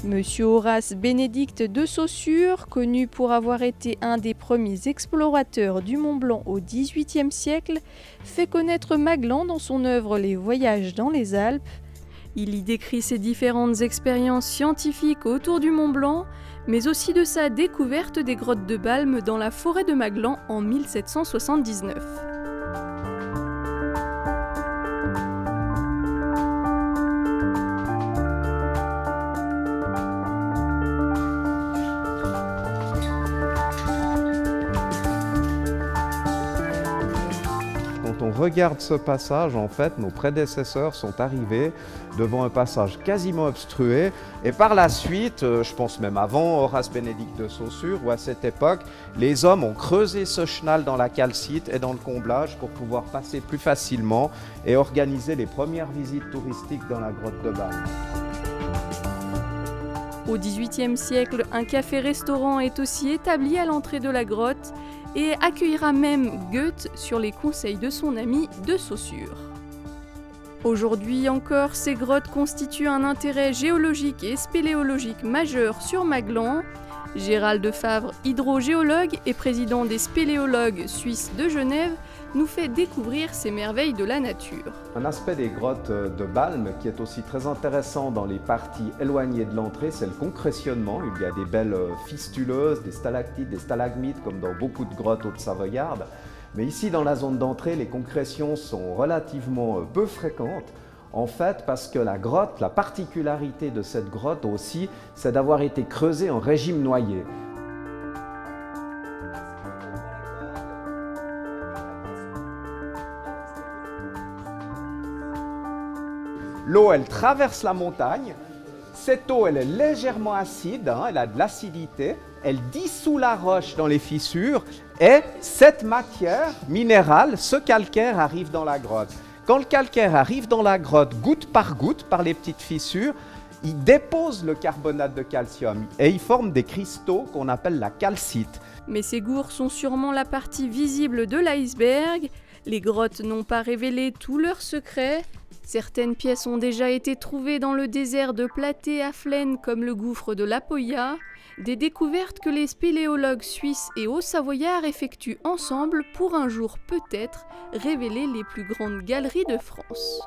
Monsieur Horace Bénédict de Saussure, connu pour avoir été un des premiers explorateurs du Mont Blanc au XVIIIe siècle, fait connaître Magellan dans son œuvre Les Voyages dans les Alpes. Il y décrit ses différentes expériences scientifiques autour du Mont Blanc, mais aussi de sa découverte des grottes de Balme dans la forêt de Magellan en 1779. Quand on regarde ce passage, en fait, nos prédécesseurs sont arrivés devant un passage quasiment obstrué. Et par la suite, je pense même avant Horace Bénédict de Saussure, où à cette époque, les hommes ont creusé ce chenal dans la calcite et dans le comblage pour pouvoir passer plus facilement et organiser les premières visites touristiques dans la grotte de Balme. Au XVIIIe siècle, un café-restaurant est aussi établi à l'entrée de la grotte et accueillera même Goethe sur les conseils de son ami de Saussure. Aujourd'hui encore, ces grottes constituent un intérêt géologique et spéléologique majeur sur Magellan. Gérald Favre, hydrogéologue et président des spéléologues suisses de Genève, nous fait découvrir ces merveilles de la nature. Un aspect des grottes de Balme qui est aussi très intéressant dans les parties éloignées de l'entrée, c'est le concrétionnement. Il y a des belles fistuleuses, des stalactites, des stalagmites comme dans beaucoup de grottes haute-savoyardes. Mais ici dans la zone d'entrée, les concrétions sont relativement peu fréquentes. En fait, parce que la grotte, la particularité de cette grotte aussi, c'est d'avoir été creusée en régime noyé. L'eau, elle traverse la montagne. Cette eau, elle est légèrement acide, elle a de l'acidité. Elle dissout la roche dans les fissures et cette matière minérale, ce calcaire, arrive dans la grotte. Quand le calcaire arrive dans la grotte, goutte, par les petites fissures, il dépose le carbonate de calcium et il forme des cristaux qu'on appelle la calcite. Mais ces gours sont sûrement la partie visible de l'iceberg. Les grottes n'ont pas révélé tous leurs secrets. Certaines pièces ont déjà été trouvées dans le désert de Platé-Aflène comme le gouffre de l'Apoya, des découvertes que les spéléologues suisses et haut-savoyards effectuent ensemble pour un jour peut-être révéler les plus grandes galeries de France.